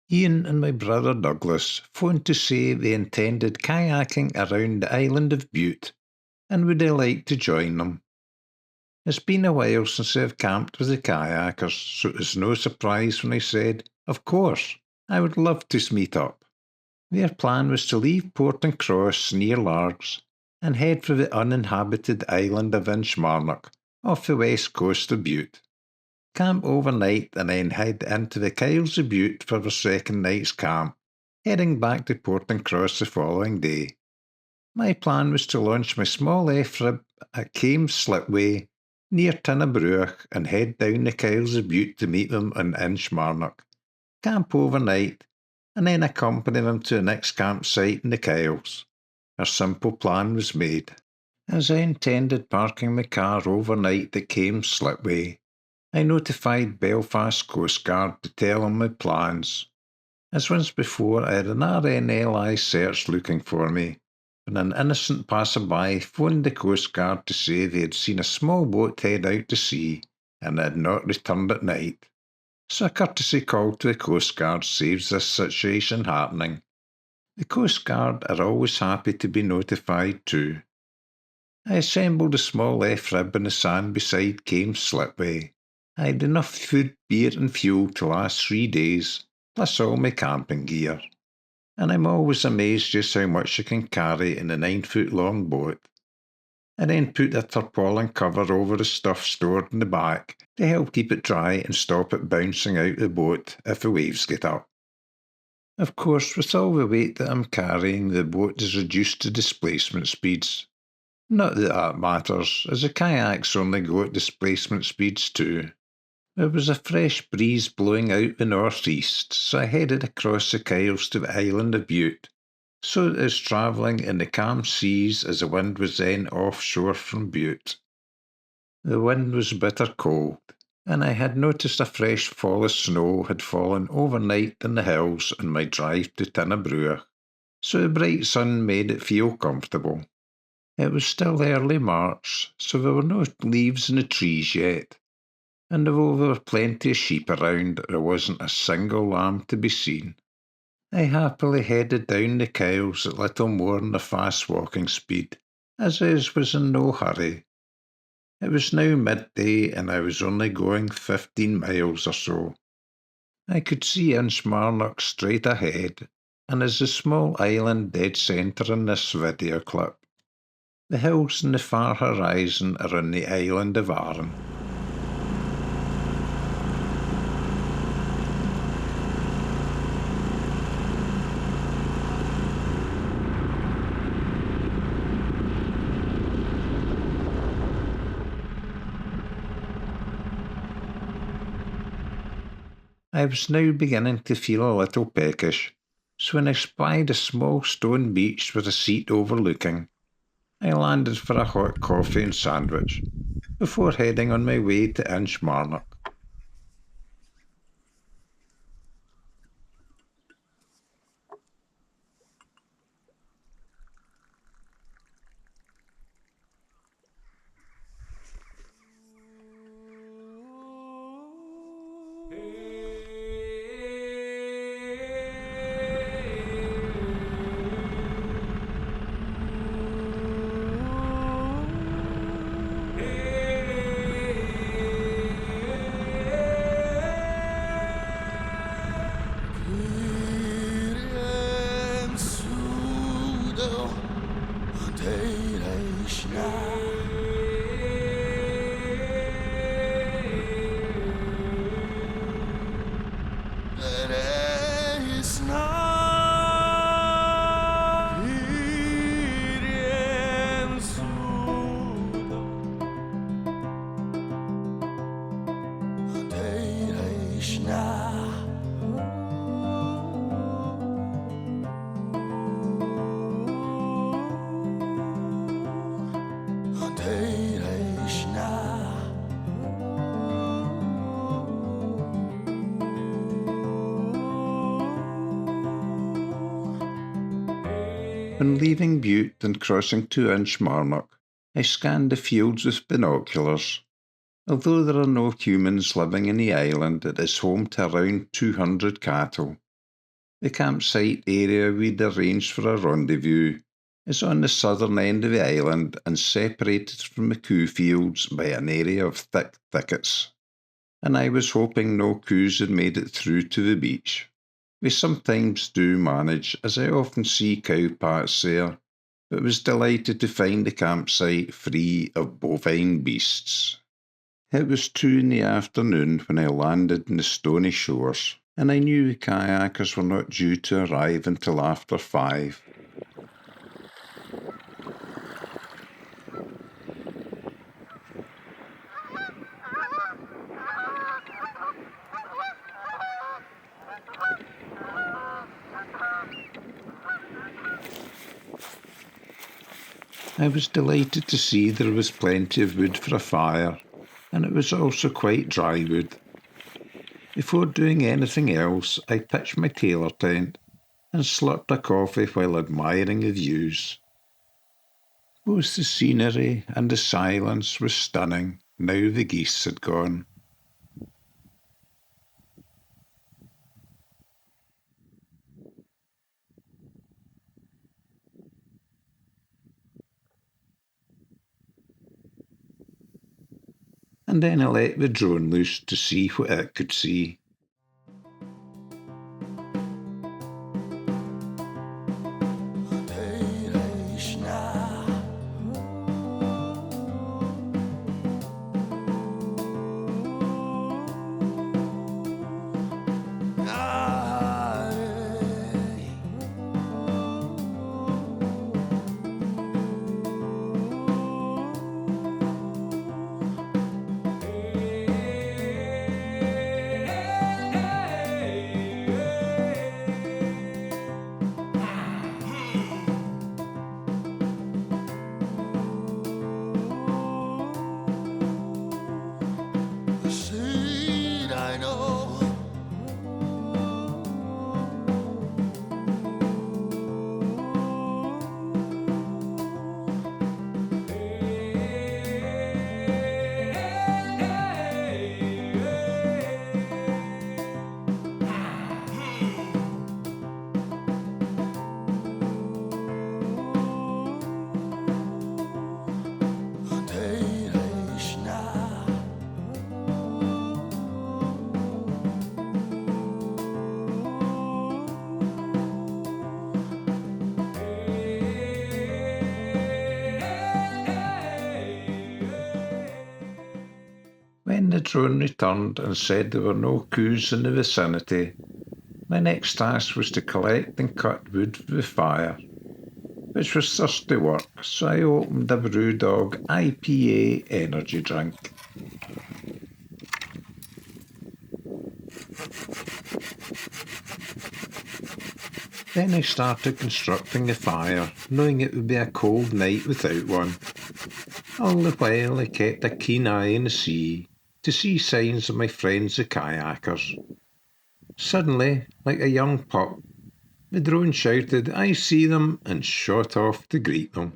Ian and my brother Douglas phoned to say they intended kayaking around the island of Bute, and would I like to join them. It's been a while since I've camped with the kayakers, so it was no surprise when I said, of course, I would love to meet up. Their plan was to leave Port and Cross near Largs and head for the uninhabited island of Inchmarnock off the west coast of Bute. Camp overnight and then head into the Kyles of Bute for the second night's camp, heading back to Port and Cross the following day. My plan was to launch my small F-rib at Kames Slipway near Tinnabruach and head down the Kyles of Bute to meet them in Inchmarnock, camp overnight, and then accompany them to the next campsite in the Kyles. A simple plan was made. As I intended parking my car overnight at Kames Slipway, I notified Belfast Coast Guard to tell them my plans. As once before, I had an RNLI search looking for me, when an innocent passerby phoned the Coast Guard to say they had seen a small boat head out to sea and had not returned at night. So a courtesy call to the Coast Guard saves this situation happening. The Coast Guard are always happy to be notified too. I assembled a small F-rib in the sand beside Kames Slipway. I had enough food, beer and fuel to last 3 days, plus all my camping gear. And I'm always amazed just how much you can carry in a 9-foot-long boat. I then put a tarpaulin cover over the stuff stored in the back to help keep it dry and stop it bouncing out the boat if the waves get up. Of course, with all the weight that I'm carrying, the boat is reduced to displacement speeds. Not that that matters, as the kayaks only go at displacement speeds too. There was a fresh breeze blowing out the northeast, so I headed across the Kyles to the island of Bute, so it was travelling in the calm seas as the wind was then offshore from Bute. The wind was bitter cold, and I had noticed a fresh fall of snow had fallen overnight in the hills on my drive to Tinnabruach, so the bright sun made it feel comfortable. It was still early March, so there were no leaves in the trees yet, and although there were plenty of sheep around, there wasn't a single lamb to be seen. I happily headed down the Kyles at little more than a fast walking speed, as I was in no hurry. It was now midday, and I was only going 15 miles or so. I could see Inchmarnock straight ahead, and is a small island dead centre in this video clip. The hills in the far horizon are on the island of Arran. I was now beginning to feel a little peckish, so when I spied a small stone beach with a seat overlooking, I landed for a hot coffee and sandwich, before heading on my way to Inchmarnock. When leaving Bute and crossing to Inchmarnock, I scanned the fields with binoculars. Although there are no humans living in the island, it is home to around 200 cattle. The campsite area we'd arranged for a rendezvous is on the southern end of the island and separated from the coo fields by an area of thick thickets, and I was hoping no coos had made it through to the beach. We sometimes do manage, as I often see cow pats there, but was delighted to find the campsite free of bovine beasts. It was 2 in the afternoon when I landed on the stony shores, and I knew the kayakers were not due to arrive until after 5. I was delighted to see there was plenty of wood for a fire, and it was also quite dry wood. Before doing anything else, I pitched my tailor tent and slurped a coffee while admiring the views. Both the scenery and the silence was stunning now the geese had gone. And then I let the drone loose to see what it could see. When the drone returned and said there were no coos in the vicinity, my next task was to collect and cut wood for the fire, which was thirsty work, so I opened a Brewdog IPA energy drink. Then I started constructing the fire, knowing it would be a cold night without one. All the while I kept a keen eye on the sea, to see signs of my friends the kayakers. Suddenly, like a young pup, the drone shouted, "I see them," and shot off to greet them.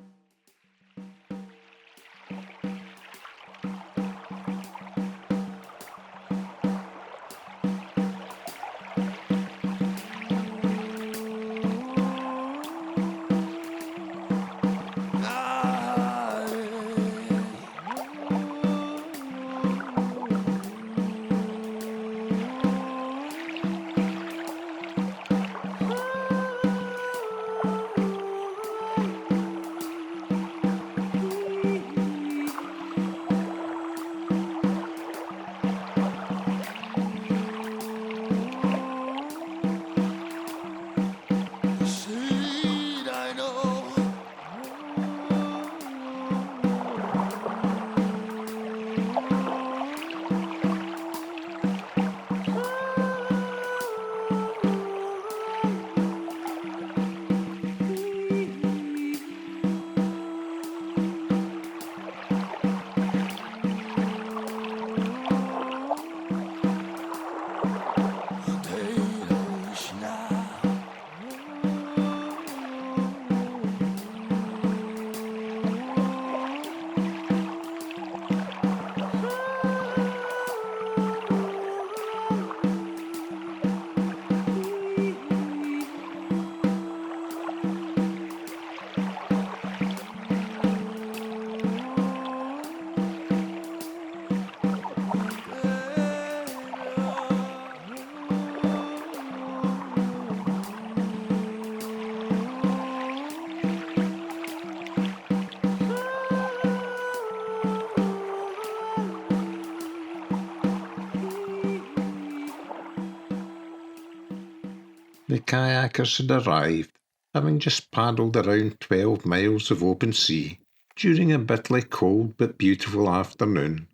The kayakers had arrived, having just paddled around 12 miles of open sea during a bitterly cold but beautiful afternoon.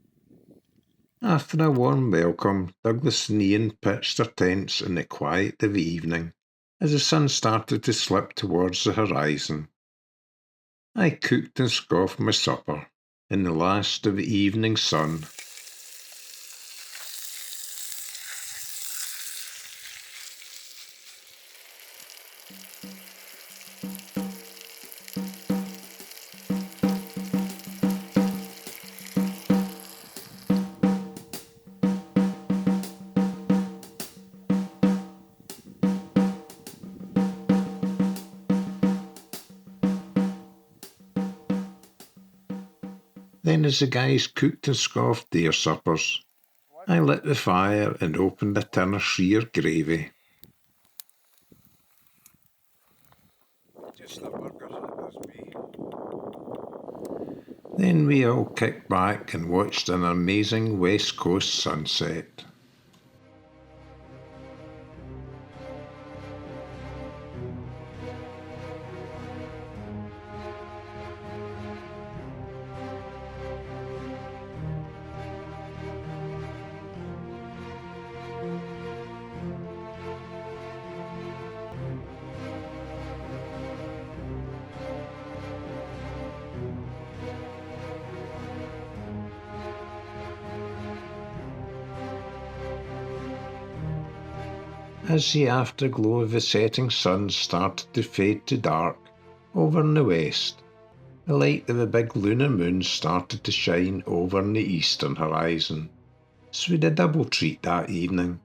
After a warm welcome, Douglas and Ian pitched their tents in the quiet of the evening as the sun started to slip towards the horizon. I cooked and scoffed my supper in the last of the evening sun. Then, as the guys cooked and scoffed their suppers, I lit the fire and opened a tin of sheer gravy. Just the burgers, it does me. Then we all kicked back and watched an amazing West Coast sunset. As the afterglow of the setting sun started to fade to dark over in the west, the light of the big lunar moon started to shine over in the eastern horizon, so we had a double treat that evening.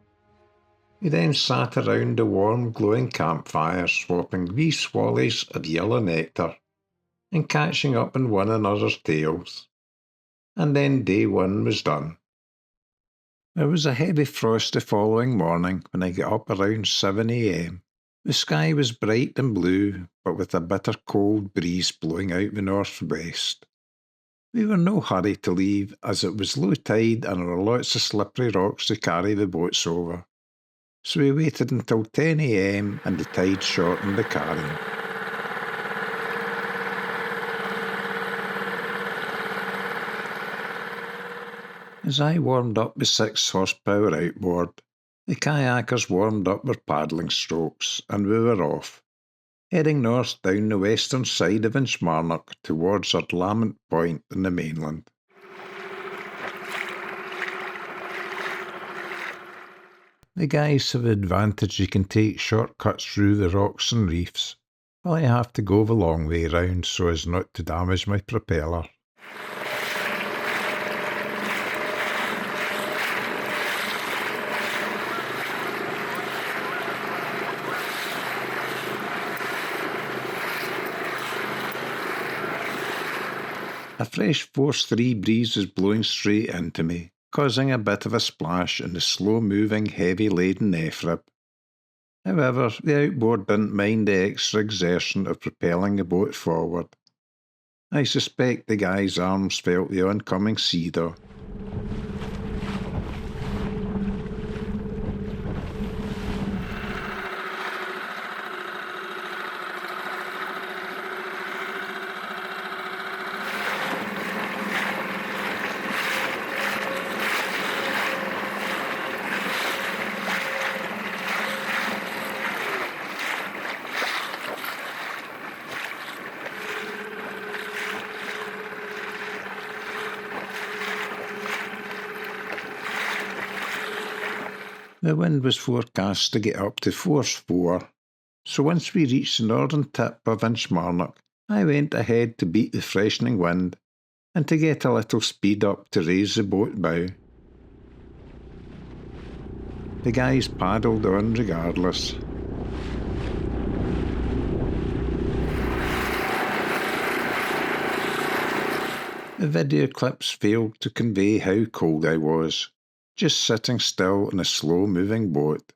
We then sat around the warm glowing campfire swapping wee swallows of yellow nectar and catching up on one another's tales. And then day one was done. There was a heavy frost the following morning when I got up around 7 a.m. The sky was bright and blue, but with a bitter cold breeze blowing out the northwest. We were in no hurry to leave, as it was low tide and there were lots of slippery rocks to carry the boats over. So we waited until 10 a.m. and the tide shortened the carrying. As I warmed up the 6 horsepower outboard, the kayakers warmed up their paddling strokes, and we were off, heading north down the western side of Inchmarnock towards our Lament Point in the mainland. The guys have the advantage you can take shortcuts through the rocks and reefs, while I have to go the long way round so as not to damage my propeller. A fresh force 3 breeze was blowing straight into me, causing a bit of a splash in the slow-moving, heavy-laden F-rib. However, the outboard didn't mind the extra exertion of propelling the boat forward. I suspect the guy's arms felt the oncoming sea, though. The wind was forecast to get up to force 4, so once we reached the northern tip of Inchmarnock, I went ahead to beat the freshening wind and to get a little speed up to raise the boat bow. The guys paddled on regardless. The video clips failed to convey how cold I was, just sitting still in a slow-moving boat.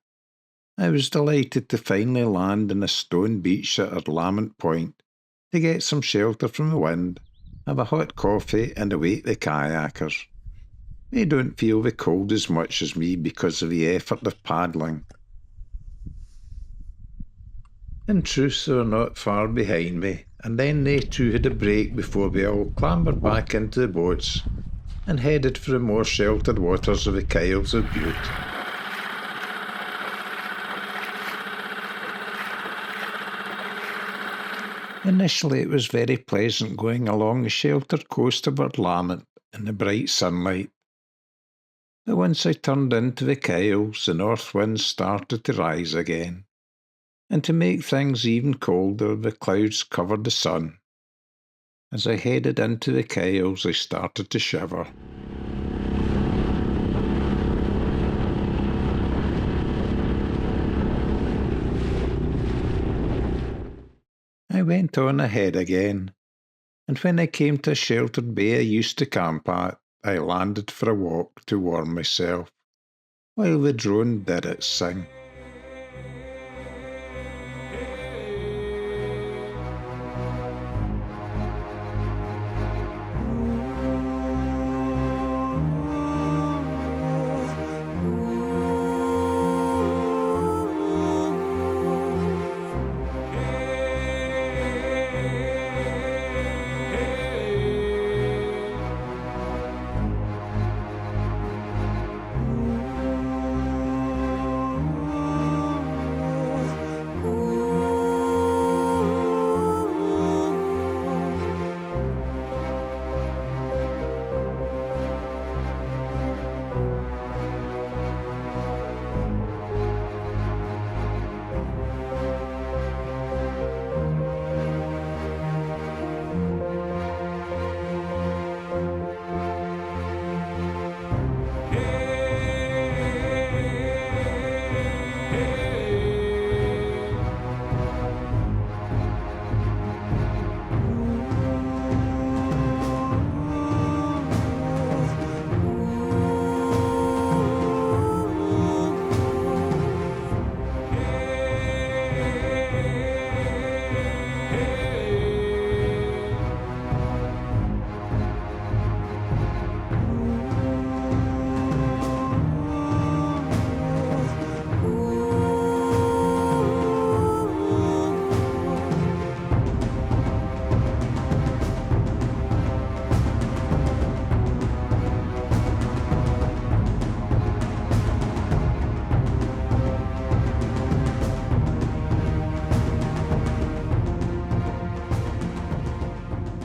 I was delighted to finally land on a stone beach at our Lament Point to get some shelter from the wind, have a hot coffee and await the kayakers. They don't feel the cold as much as me because of the effort of paddling. In truth, they were not far behind me, and then they too had a break before we all clambered back into the boats and headed for the more sheltered waters of the Kyles of Bute. Initially it was very pleasant going along the sheltered coast of Willamette in the bright sunlight. But once I turned into the Kyles, the north winds started to rise again, and to make things even colder, the clouds covered the sun. As I headed into the Kyles, I started to shiver. I went on ahead again, and when I came to a sheltered bay I used to camp at, I landed for a walk to warm myself, while the drone did its sing.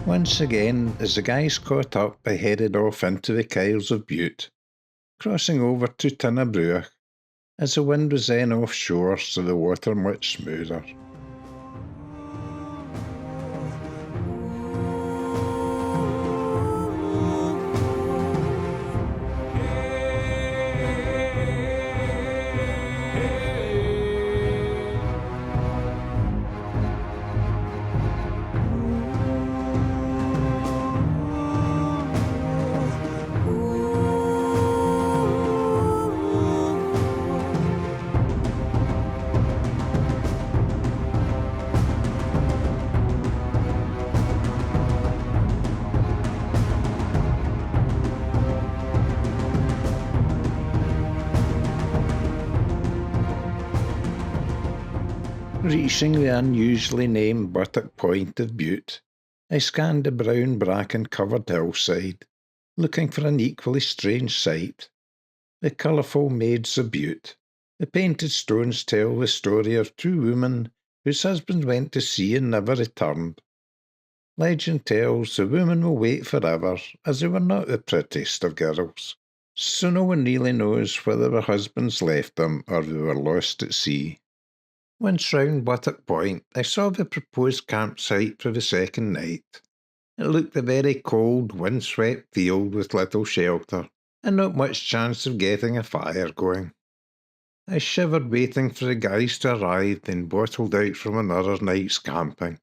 Once again, as the guys caught up, I headed off into the Kyles of Bute, crossing over to Tinnabruach, as the wind was then offshore, so the water much smoother. Reaching the unusually named Buttock Point of Bute, I scanned the brown bracken-covered hillside, looking for an equally strange sight. The colourful maids of Bute. The painted stones tell the story of two women whose husbands went to sea and never returned. Legend tells the women will wait forever, as they were not the prettiest of girls, so no one really knows whether their husbands left them or they were lost at sea. Once round Buttock Point, I saw the proposed campsite for the second night. It looked a very cold, wind-swept field with little shelter, and not much chance of getting a fire going. I shivered waiting for the guys to arrive, then bottled out from another night's camping.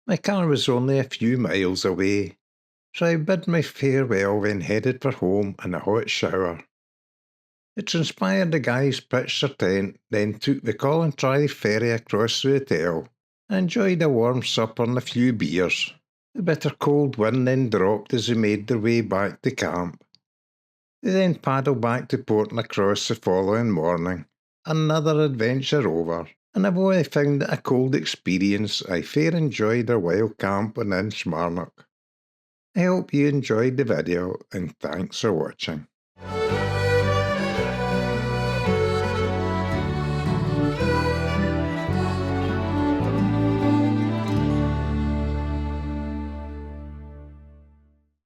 My car was only a few miles away, so I bid my farewell, then headed for home in a hot shower. It transpired the guys pitched their tent, then took the Collintry ferry across the hotel, and enjoyed a warm supper and a few beers. The bitter cold wind then dropped as they made their way back to camp. They then paddled back to port and across the following morning, another adventure over, and although I found it a cold experience, I fair enjoyed our while camp in Inchmarnock. I hope you enjoyed the video, and thanks for watching.